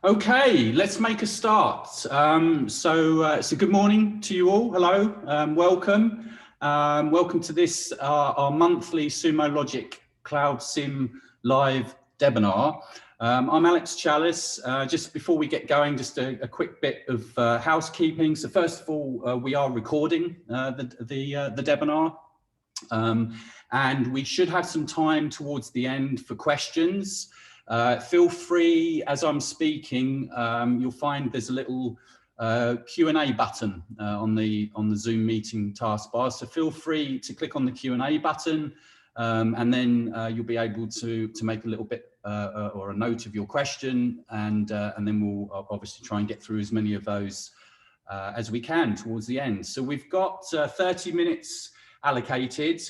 Okay, let's make a start. So good morning to you all. Hello, welcome. Welcome to this, our monthly Sumo Logic Cloud SIEM live webinar. I'm Challis. Just before we get going, just a quick bit of housekeeping. So first of all, we are recording the webinar. And we should have some time towards the end for questions. Feel free, as I'm speaking, you'll find there's a little Q&A button on the Zoom meeting taskbar. So feel free to click on the Q&A button, and then you'll be able to make a little bit or a note of your question, and then we'll obviously try and get through as many of those as we can towards the end. So we've got 30 minutes allocated.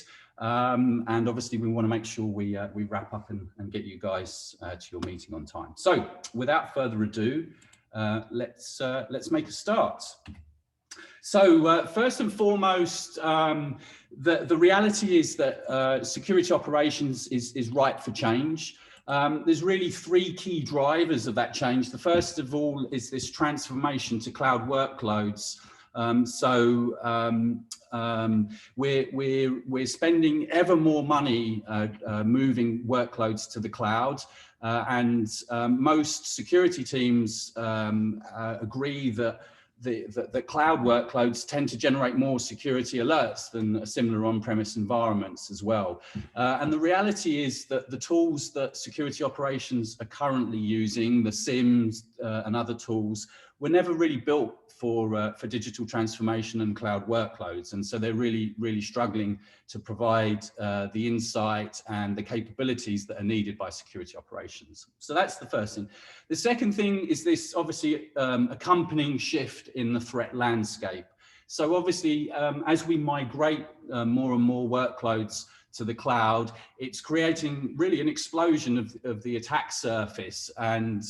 And obviously we want to make sure we wrap up and get you guys to your meeting on time. So without further ado, let's make a start. So first and foremost, the reality is that security operations is ripe for change. There's really three key drivers of that change. The first of all is this transformation to cloud workloads. We're spending ever more money moving workloads to the cloud, and most security teams agree that the cloud workloads tend to generate more security alerts than similar on-premise environments as well. And the reality is that the tools that security operations are currently using, the SIEMs and other tools, were never really built for digital transformation and cloud workloads. And so they're really struggling to provide the insight and the capabilities that are needed by security operations. So that's the first thing. The second thing is this obviously accompanying shift in the threat landscape. So obviously, as we migrate more and more workloads to the cloud, it's creating really an explosion of the attack surface. And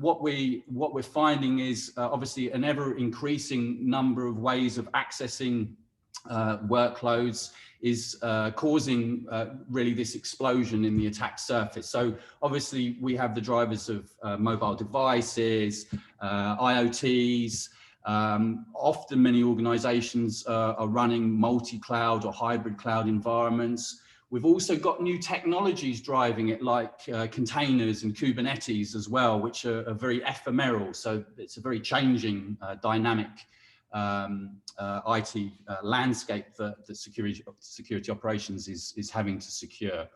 what we're finding is obviously an ever increasing number of ways of accessing workloads is causing really this explosion in the attack surface. So obviously we have the drivers of mobile devices, IoTs. Often many organizations are running multi-cloud or hybrid cloud environments. We've also got new technologies driving it, like containers and Kubernetes as well, which are very ephemeral. So it's a very changing, dynamic IT landscape that security operations is having to secure.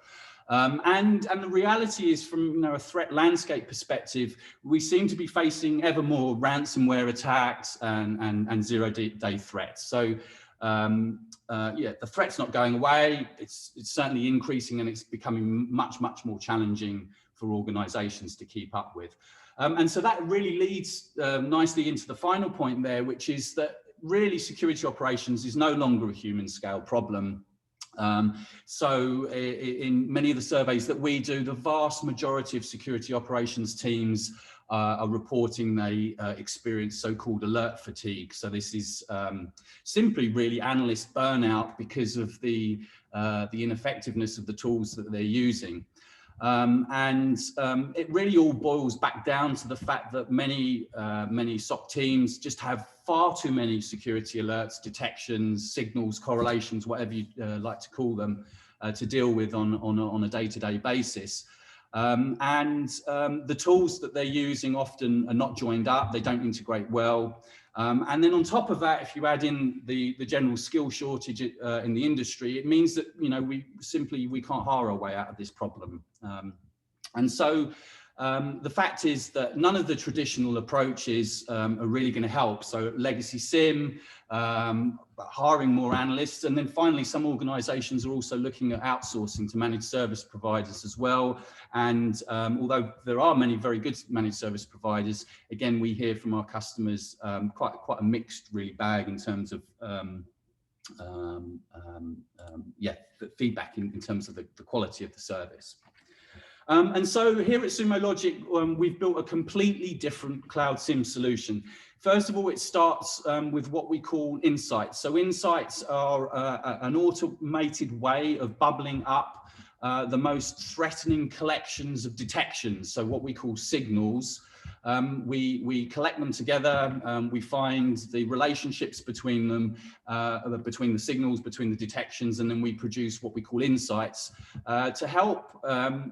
And the reality is, from a threat landscape perspective, we seem to be facing ever more ransomware attacks and zero-day threats. So yeah, the threat's not going away. It's certainly increasing, and it's becoming much more challenging for organizations to keep up with. And so that really leads nicely into the final point there, which is that really security operations is no longer a human scale problem. So in many of the surveys that we do, the vast majority of security operations teams are reporting they experience so-called alert fatigue. So this is simply really analyst burnout because of the ineffectiveness of the tools that they're using. It really all boils back down to the fact that many SOC teams just have far too many security alerts, detections, signals, correlations, whatever you like to call them, to deal with on a day-to-day basis. The tools that they're using often are not joined up, they don't integrate well. And then on top of that, if you add in the general skill shortage in the industry, it means that we can't hire our way out of this problem. And so the fact is that none of the traditional approaches are really going to help. So legacy SIEM, hiring more analysts, and then finally some organizations are also looking at outsourcing to managed service providers as well. And although there are many very good managed service providers, again, we hear from our customers quite a mixed really bag in terms of feedback in terms of the quality of the service. And so here at Sumo Logic, we've built a completely different cloud SIEM solution. First of all, it starts with what we call insights. So insights are an automated way of bubbling up the most threatening collections of detections, so what we call signals. We collect them together, we find the relationships between them, between the signals, between the detections, and then we produce what we call insights to help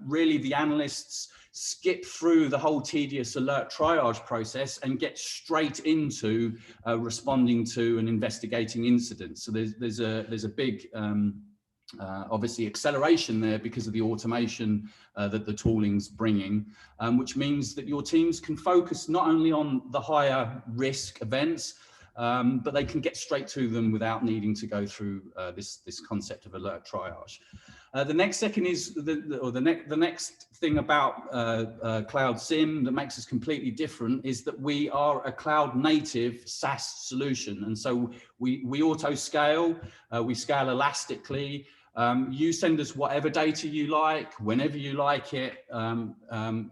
really the analysts skip through the whole tedious alert triage process and get straight into responding to and investigating incidents. So there's a big obviously acceleration there because of the automation that the tooling's bringing, which means that your teams can focus not only on the higher risk events, but they can get straight to them without needing to go through this concept of alert triage. The next second is the next thing about Cloud SIEM that makes us completely different is that we are a cloud native SaaS solution, and so we auto scale, we scale elastically. You send us whatever data you like, whenever you like it.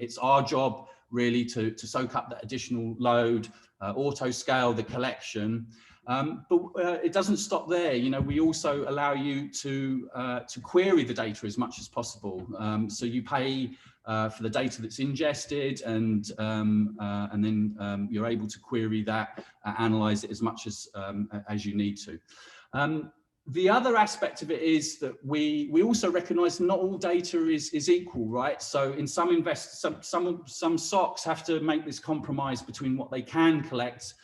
It's our job really to soak up that additional load, auto scale the collection. But it doesn't stop there. You know, we also allow you to query the data as much as possible. So you pay for the data that's ingested, and then you're able to query that, analyze it as much as you need to. The other aspect of it is that we also recognize not all data is equal, right? So in some SOCs have to make this compromise between what they can collect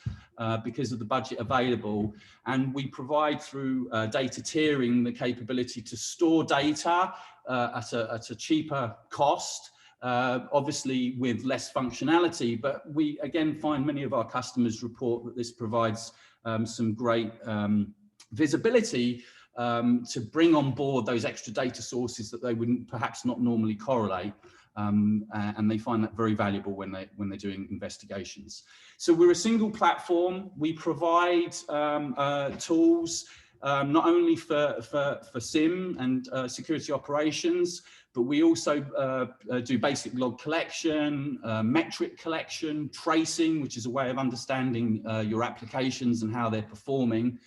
because of the budget available, and we provide through data tiering the capability to store data at a cheaper cost, obviously with less functionality, but we again find many of our customers report that this provides some great visibility to bring on board those extra data sources that they wouldn't perhaps not normally correlate, and they find that very valuable when they're doing investigations. So we're a single platform. We provide tools not only for SIEM and security operations, but we also do basic log collection, metric collection, tracing, which is a way of understanding your applications and how they're performing.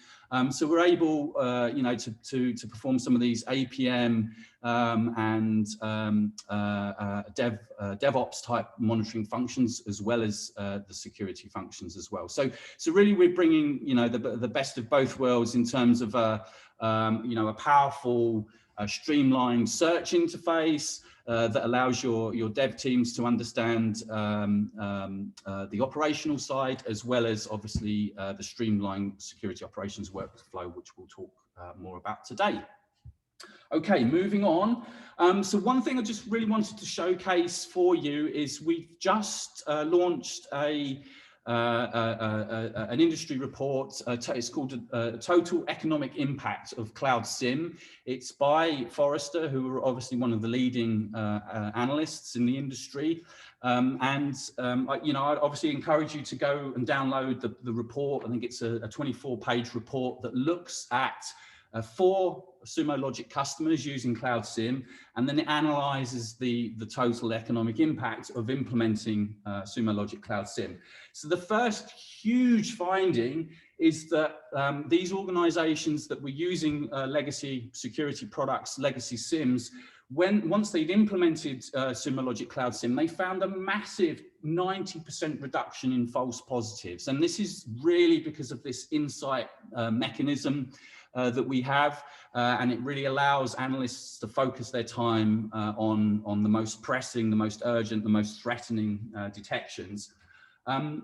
So we're able, you know, to perform some of these APM and DevOps type monitoring functions, as well as the security functions as well. So really, we're bringing, you know, the best of both worlds in terms of you know, a powerful, streamlined search interface that allows your dev teams to understand the operational side, as well as obviously the streamlined security operations workflow, which we'll talk more about today. Okay, moving on. So one thing I just really wanted to showcase for you is we've just launched an industry report. It's called Total Economic Impact of Cloud SIEM. It's by Forrester, who are obviously one of the leading analysts in the industry. You know, I'd obviously encourage you to go and download the report. I think it's a 24-page report that looks at 4 Sumo Logic customers using Cloud SIEM, and then it analyzes the total economic impact of implementing Sumo Logic Cloud SIEM. So the first huge finding is that these organizations that were using legacy security products, legacy SIEMs, once they'd implemented Sumo Logic Cloud SIEM, they found a massive 90% reduction in false positives. And this is really because of this insight mechanism that we have, and it really allows analysts to focus their time on the most pressing, the most urgent, the most threatening detections. Sorry,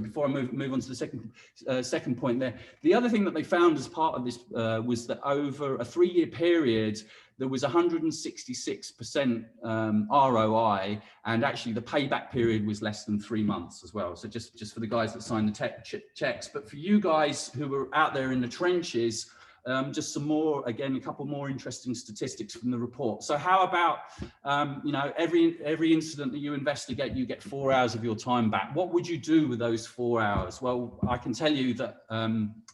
before I move on to the second point there, the other thing that they found as part of this was that over a 3-year period, there was 166% ROI, and actually the payback period was less than 3 months as well. So just for the guys that signed the checks, but for you guys who are out there in the trenches, just some more, again, a couple more interesting statistics from the report. So how about, you know, every incident that you investigate, you get 4 hours of your time back. What would you do with those 4 hours? Well, I can tell you that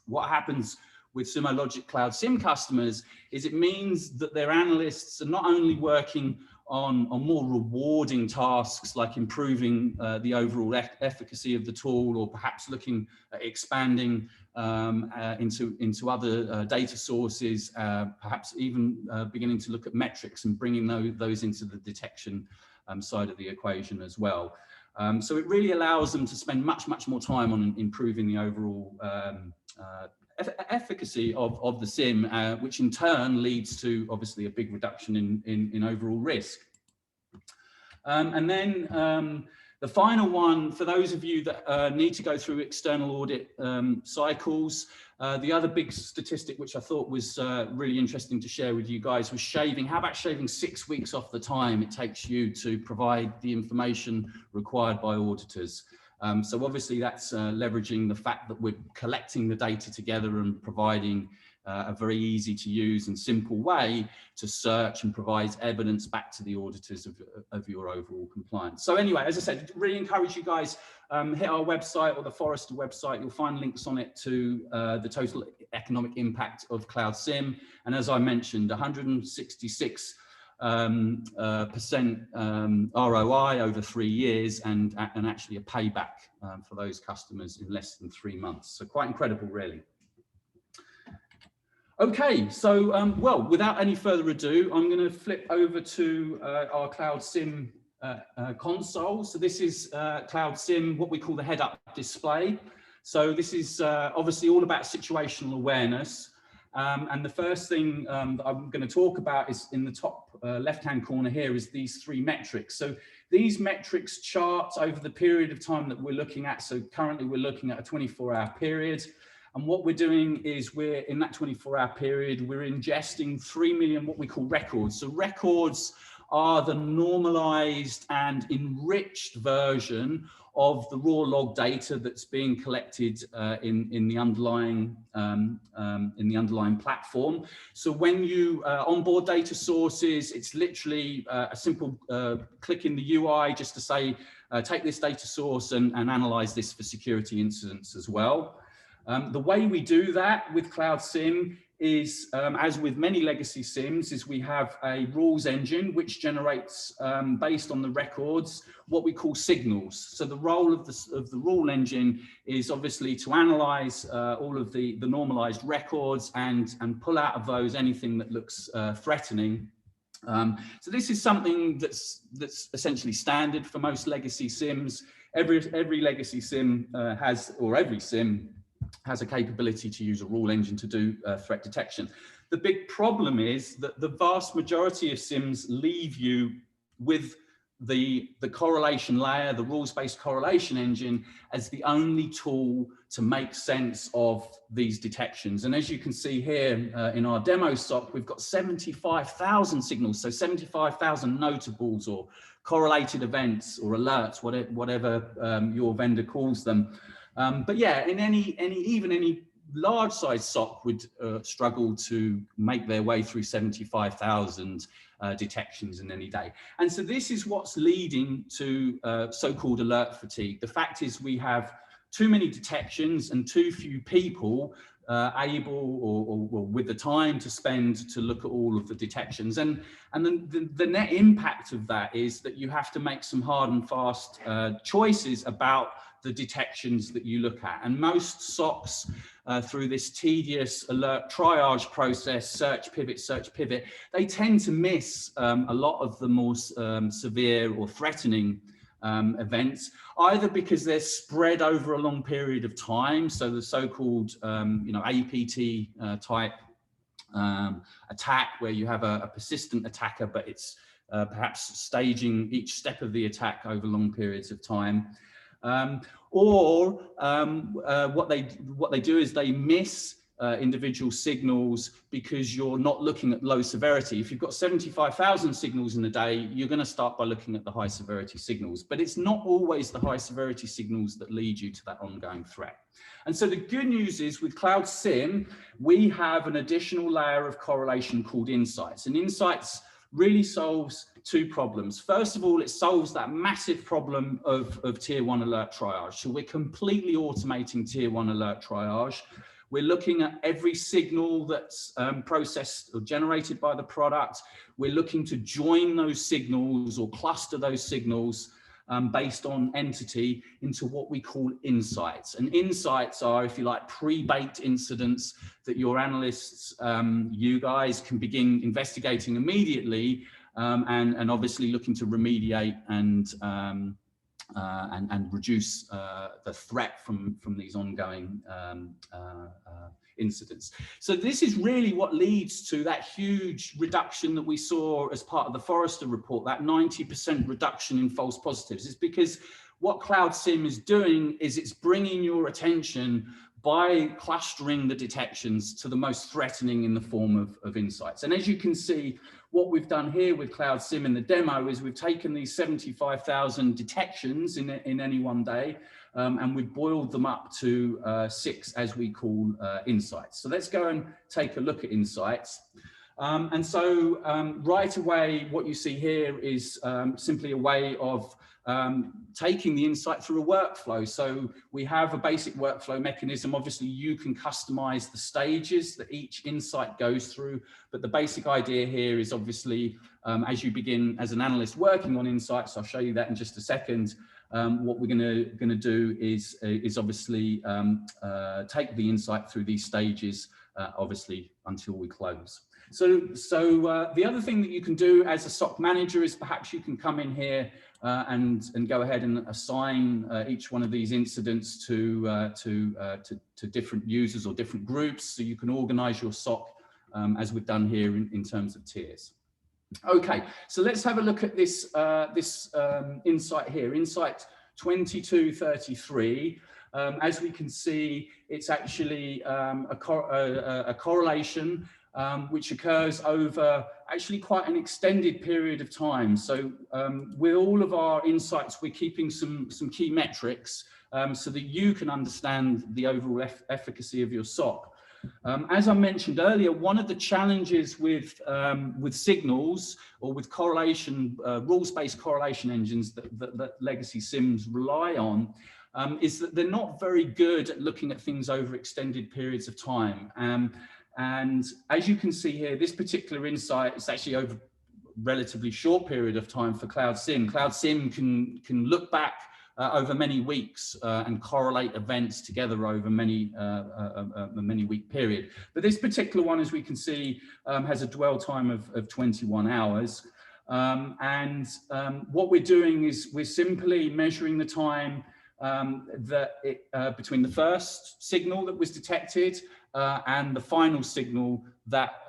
what happens with Sumo Logic Cloud SIEM customers is it means that their analysts are not only working on more rewarding tasks like improving the overall efficacy of the tool, or perhaps looking at expanding into other data sources, perhaps even beginning to look at metrics and bringing those into the detection side of the equation as well. So it really allows them to spend much more time on improving the overall efficacy of the SIEM, which in turn leads to obviously a big reduction in overall risk. And then the final one, for those of you that need to go through external audit cycles, the other big statistic which I thought was really interesting to share with you guys was shaving. How about shaving 6 weeks off the time it takes you to provide the information required by auditors? So obviously that's leveraging the fact that we're collecting the data together and providing a very easy to use and simple way to search and provide evidence back to the auditors of your overall compliance. So anyway, as I said, really encourage you guys, hit our website or the Forrester website. You'll find links on it to the total economic impact of Cloud SIEM. And as I mentioned, 166% ROI over 3 years, and actually a payback for those customers in less than 3 months. So quite incredible, really. Okay, so well, without any further ado, I'm going to flip over to our Cloud SIEM console. So this is Cloud SIEM, what we call the head-up display. So this is obviously all about situational awareness. And the first thing that I'm going to talk about is in the top left-hand corner here is these 3 metrics. So these metrics chart over the period of time that we're looking at. So currently we're looking at a 24-hour period. And what we're doing is we're in that 24-hour period, we're ingesting 3 million what we call records. So records are the normalized and enriched version of the raw log data that's being collected in the underlying platform. So when you onboard data sources, it's literally a simple click in the UI just to say, take this data source and analyze this for security incidents as well. The way we do that with Cloud SIEM is, as with many legacy SIEMs, is we have a rules engine which generates, based on the records, what we call signals. So the role of the rule engine is obviously to analyze all of the normalized records and pull out of those anything that looks threatening. So this is something that's essentially standard for most legacy SIEMs. Every legacy SIEM has, or every SIEM has a capability to use a rule engine to do threat detection. The big problem is that the vast majority of SIEMs leave you with the correlation layer, the rules-based correlation engine, as the only tool to make sense of these detections. And as you can see here in our demo SOC, we've got 75,000 signals, so 75,000 notables or correlated events or alerts, whatever your vendor calls them. But yeah, in even any large size SOC would struggle to make their way through 75,000 detections in any day. And so this is what's leading to so-called alert fatigue. The fact is we have too many detections and too few people able or with the time to spend to look at all of the detections. And then the net impact of that is that you have to make some hard and fast choices about the detections that you look at. And most SOCs, through this tedious alert triage process, search pivot, they tend to miss a lot of the more severe or threatening events, either because they're spread over a long period of time. So the so-called APT type attack, where you have a persistent attacker, but it's perhaps staging each step of the attack over long periods of time. Or what they do is they miss individual signals because you're not looking at low severity. If you've got 75,000 signals in a day, you're going to start by looking at the high severity signals, but it's not always the high severity signals that lead you to that ongoing threat. And so the good news is with Cloud SIEM, we have an additional layer of correlation called insights, and insights really solves 2 problems. First of all, it solves that massive problem of tier 1 alert triage. So we're completely automating tier 1 alert triage. We're looking at every signal that's processed or generated by the product. We're looking to join those signals or cluster those signals based on entity into what we call insights. And insights are, if you like, pre-baked incidents that your analysts, you guys, can begin investigating immediately, and obviously looking to remediate and reduce the threat from these ongoing incidents. So this is really what leads to that huge reduction that we saw as part of the Forrester report, that 90% reduction in false positives. It's because what Cloud SIEM is doing is it's bringing your attention by clustering the detections to the most threatening in the form of insights. And as you can see, what we've done here with Cloud SIEM in the demo is we've taken these 75,000 detections in any one day, and we've boiled them up to 6, as we call, insights. So let's go and take a look at insights. Right away, what you see here is simply a way of taking the insight through a workflow. So we have a basic workflow mechanism. Obviously, you can customize the stages that each insight goes through, but the basic idea here is obviously, as you begin as an analyst working on insights, I'll show you that in just a second. What we're going to do is obviously take the insight through these stages, obviously until we close. So the other thing that you can do as a SOC manager is perhaps you can come in here and go ahead and assign each one of these incidents to different users or different groups, so you can organize your SOC as we've done here in terms of tiers. Okay, so let's have a look at this insight here, insight 2233. As we can see, it's actually a correlation which occurs over actually quite an extended period of time. So with all of our insights, we're keeping some key metrics so that you can understand the overall efficacy of your SOC. As I mentioned earlier, one of the challenges with signals or with correlation, rules-based correlation engines that legacy SIEMs rely on is that they're not very good at looking at things over extended periods of time. And as you can see here, this particular insight is actually over a relatively short period of time for Cloud SIEM. Cloud SIEM can look back over many weeks and correlate events together over a many week period. But this particular one, as we can see, has a dwell time of 21 hours. What we're doing is we're simply measuring the time between the first signal that was detected and the final signal that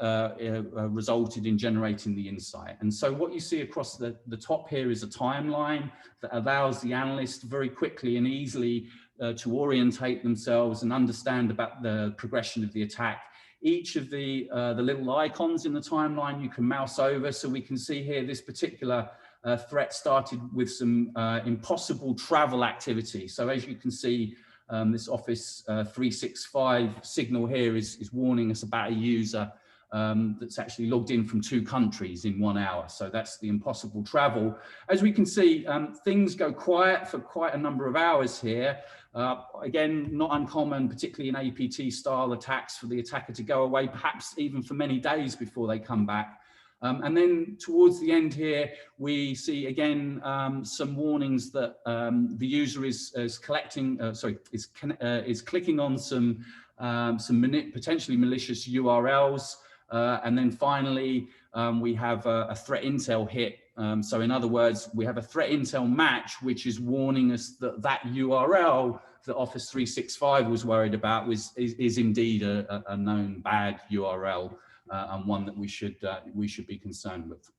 resulted in generating the insight. And so what you see across the top here is a timeline that allows the analyst very quickly and easily to orientate themselves and understand about the progression of the attack. Each of the little icons in the timeline you can mouse over, so we can see here this particular threat started with some impossible travel activity. So as you can see, this Office 365 signal here is warning us about a user that's actually logged in from 2 countries in 1 hour. So that's the impossible travel. As we can see, things go quiet for quite a number of hours here. Again, not uncommon, particularly in APT style attacks, for the attacker to go away, perhaps even for many days before they come back. And then towards the end here, we see again some warnings that the user is clicking on some potentially malicious URLs, and then finally we have a threat intel hit. So in other words, we have a threat intel match, which is warning us that that URL that Office 365 was worried about is indeed a known bad URL. And one that we should be concerned with.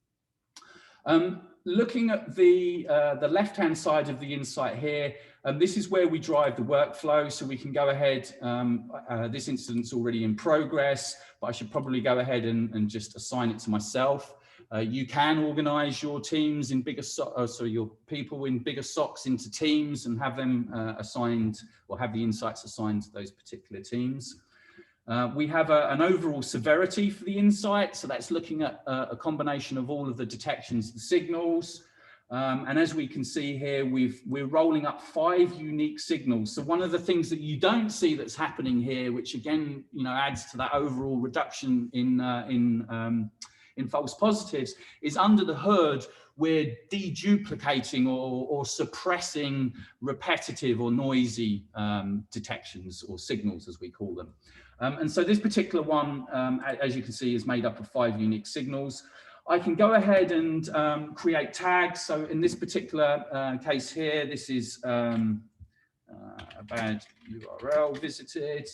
Looking at the left-hand side of the insight here, this is where we drive the workflow. So we can go ahead. This incident's already in progress, but I should probably go ahead and just assign it to myself. You can organize your teams in bigger your people in bigger SOCs into teams and have them assigned, or have the insights assigned to those particular teams. We have an overall severity for the insight, so that's looking at a combination of all of the detections and signals. And as we can see here, we're rolling up 5 unique signals. So one of the things that you don't see that's happening here, which again, adds to that overall reduction in false positives, is under the hood, we're deduplicating or suppressing repetitive or noisy detections or signals, as we call them. And so this particular one, as you can see, is made up of 5 unique signals. I can go ahead and create tags. So in this particular case here, this is a bad URL visited.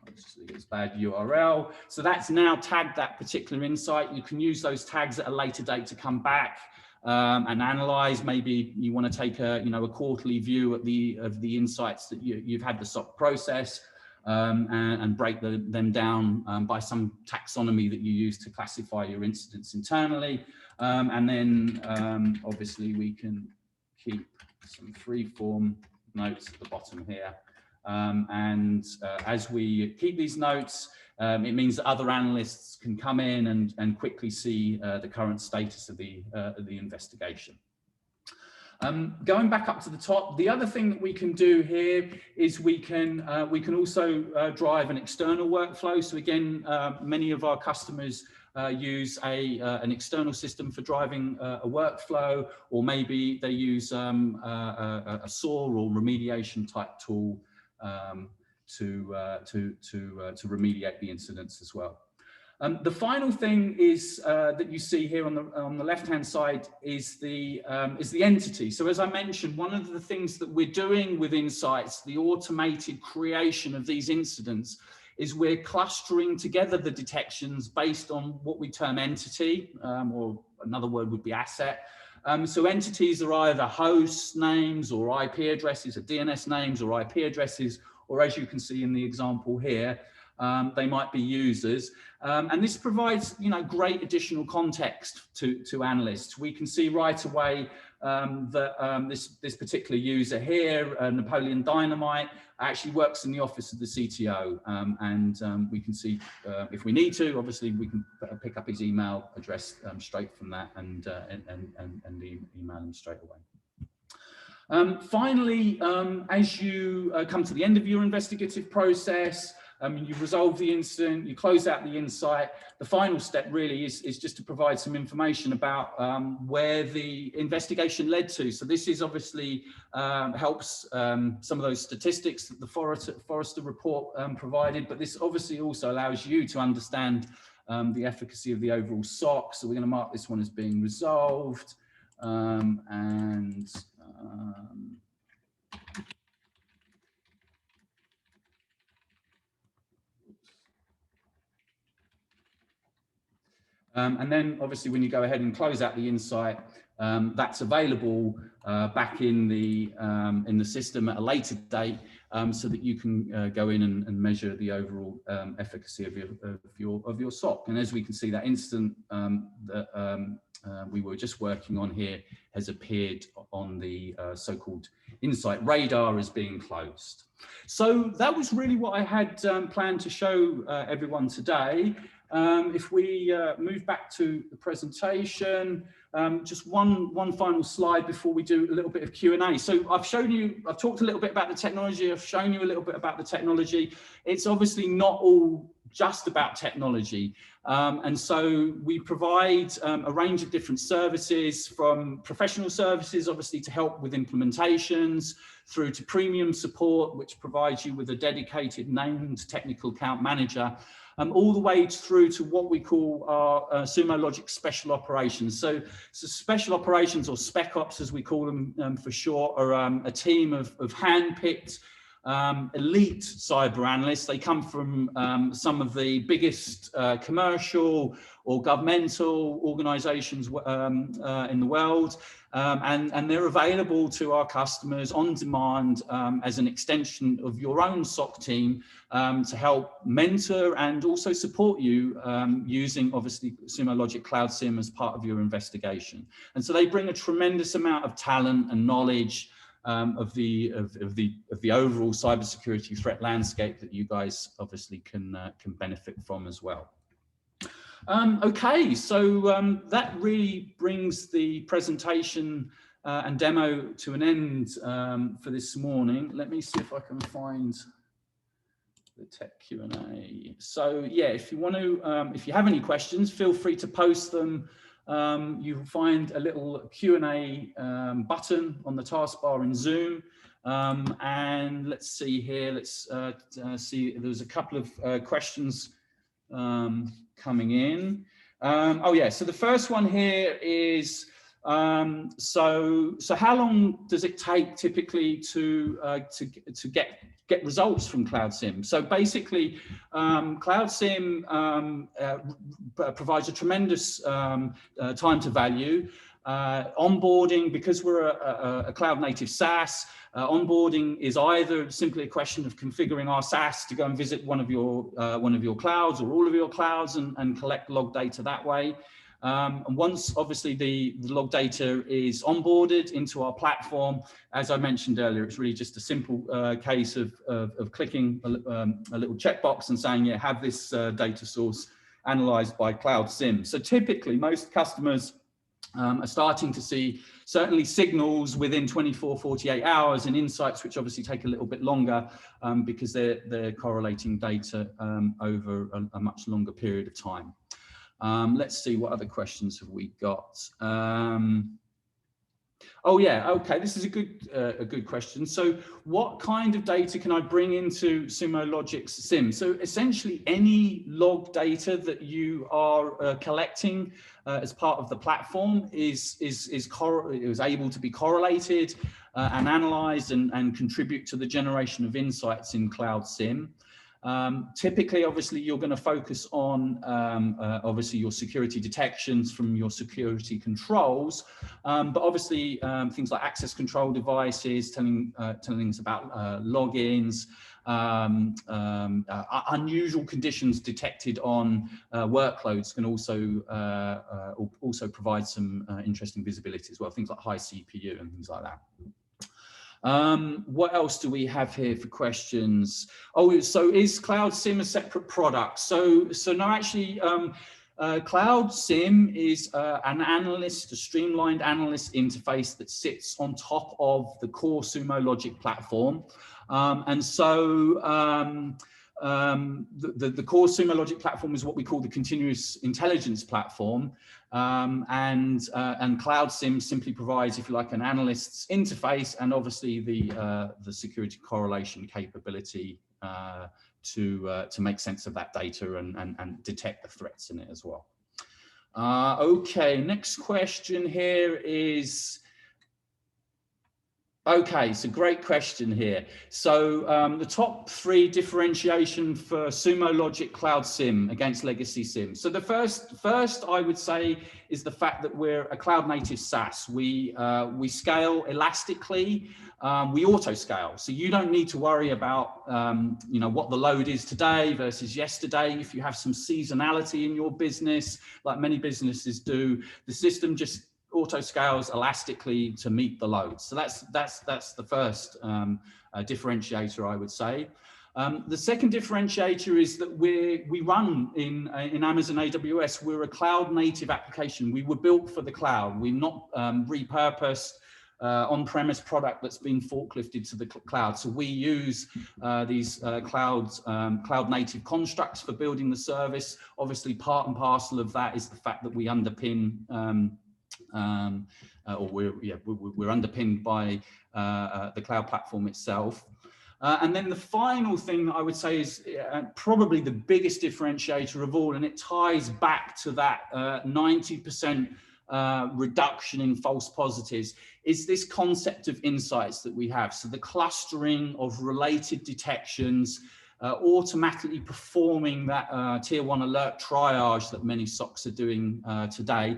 Obviously it's bad URL. So that's now tagged that particular insight. You can use those tags at a later date to come back and analyze. Maybe you want to take a quarterly view of the insights that you've had the SOC process. And break them down by some taxonomy that you use to classify your incidents internally. And then obviously we can keep some free-form notes at the bottom here. As we keep these notes, it means that other analysts can come in and quickly see the current status of the investigation. Going back up to the top, the other thing that we can do here is we can also drive an external workflow. So again, many of our customers use an external system for driving a workflow, or maybe they use a SOAR or remediation type tool to remediate the incidents as well. The final thing is that you see here on the left-hand side is the entity. So as I mentioned, one of the things that we're doing with Insights, the automated creation of these incidents, is we're clustering together the detections based on what we term entity, or another word would be asset. So entities are either host names or IP addresses, or DNS names or IP addresses, or as you can see in the example here, they might be users. And this provides, great additional context to analysts. We can see right away that this particular user here, Napoleon Dynamite, actually works in the office of the CTO. We can see, if we need to, obviously we can pick up his email address straight from that and email him straight away. Finally, as you come to the end of your investigative process, you resolve the incident, you close out the insight. The final step really is just to provide some information about where the investigation led to. So this is obviously helps some of those statistics that the Forrester report provided, but this obviously also allows you to understand the efficacy of the overall SOC. So we're going to mark this one as being resolved. And then obviously when you go ahead and close out the insight, that's available back in the system at a later date, so that you can go in and measure the overall efficacy of your SOC. And as we can see, that incident that we were just working on here has appeared on the so-called insight radar as being closed. So that was really what I had planned to show everyone today. If we move back to the presentation, just one final slide before we do a little bit of Q&A. So I've talked a little bit about the technology, I've shown you a little bit about the technology. It's obviously not all just about technology. And so we provide a range of different services, from professional services, obviously, to help with implementations, through to premium support, which provides you with a dedicated named technical account manager, all the way through to what we call our Sumo Logic special operations. So special operations, or spec ops as we call them for short, are a team of hand-picked elite cyber analysts. They come from some of the biggest commercial or governmental organizations in the world, and they're available to our customers on demand as an extension of your own SOC team, to help mentor and also support you using obviously Sumo Logic Cloud SIEM as part of your investigation. And so they bring a tremendous amount of talent and knowledge of the overall cybersecurity threat landscape that you guys obviously can benefit from as well. Okay, so that really brings the presentation and demo to an end for this morning. Let me see if I can find the tech Q&A. So yeah, if you want to, if you have any questions, feel free to post them. You'll find a little Q&A button on the taskbar in Zoom. And let's see here, let's see, there's a couple of questions coming in. Oh yeah, so the first one here is, so how long does it take typically to get results from Cloud SIEM? So basically, Cloud SIEM provides a tremendous time to value. Onboarding, because we're a cloud native SaaS, onboarding is either simply a question of configuring our SaaS to go and visit one of your clouds or all of your clouds and collect log data that way. And once obviously the log data is onboarded into our platform, as I mentioned earlier, it's really just a simple case of clicking a little checkbox and saying, yeah, have this data source analyzed by Cloud SIEM. So typically most customers are starting to see certainly signals within 24, 48 hours and insights which obviously take a little bit longer because they're correlating data over a much longer period of time. Let's see, what other questions have we got? Oh yeah, okay, this is a good question. So what kind of data can I bring into Sumo Logic's SIEM? So essentially any log data that you are collecting as part of the platform is able to be correlated and analyzed and contribute to the generation of insights in Cloud SIEM. Typically, obviously, you're going to focus on obviously your security detections from your security controls, but obviously things like access control devices, telling us about logins, unusual conditions detected on workloads can also provide some interesting visibility as well. Things like high CPU and things like that. What else do we have here for questions? Oh, so is Cloud SIEM a separate product? So no, actually, Cloud SIEM is an analyst, a streamlined analyst interface that sits on top of the core Sumo Logic platform. And so the core Sumo Logic platform is what we call the continuous intelligence platform. And Cloud SIEM simply provides, if you like, an analyst's interface and obviously the security correlation capability to make sense of that data and detect the threats in it as well. Okay, next question here is, okay, so great question here. So the top 3 differentiation for Sumo Logic Cloud SIEM against legacy SIEM. So the first I would say is the fact that we're a cloud native SaaS. We scale elastically, we auto scale. So you don't need to worry about what the load is today versus yesterday. If you have some seasonality in your business, like many businesses do, the system just auto scales elastically to meet the load. So that's the first differentiator, I would say. The second differentiator is that we run in Amazon AWS. We're a cloud native application. We were built for the cloud. We're not repurposed on-premise product that's been forklifted to the cloud. So we use these cloud native constructs for building the service. Obviously, part and parcel of that is the fact that we underpin we're underpinned by the cloud platform itself. And then the final thing that I would say is probably the biggest differentiator of all, and it ties back to that 90% reduction in false positives, is this concept of insights that we have. So the clustering of related detections, automatically performing that tier 1 alert triage that many SOCs are doing today.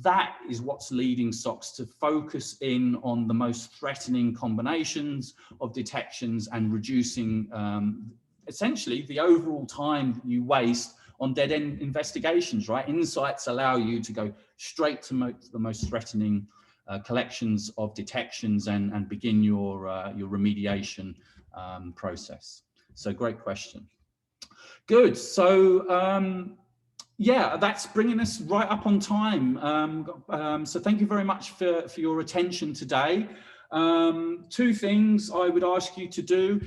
That is what's leading SOCs to focus in on the most threatening combinations of detections and reducing essentially the overall time that you waste on dead-end investigations, right? Insights allow you to go straight to the most threatening collections of detections and begin your remediation process. So great question. Good. So Yeah, that's bringing us right up on time. So thank you very much for your attention today. Two things I would ask you to do.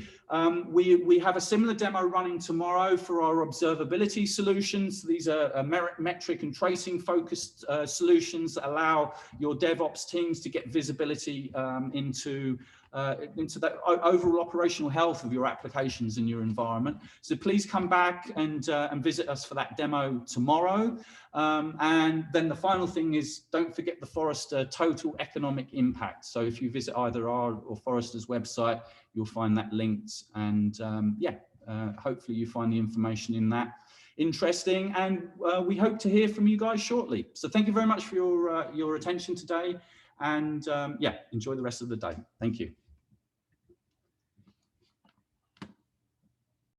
We have a similar demo running tomorrow for our observability solutions. These are metric and tracing focused solutions that allow your DevOps teams to get visibility into the overall operational health of your applications in your environment. So please come back and visit us for that demo tomorrow. And then the final thing is, don't forget the Forrester total economic impact. So if you visit either our or Forrester's website, you'll find that linked. And hopefully you find the information in that interesting. And we hope to hear from you guys shortly. So thank you very much for your attention today. And enjoy the rest of the day. Thank you.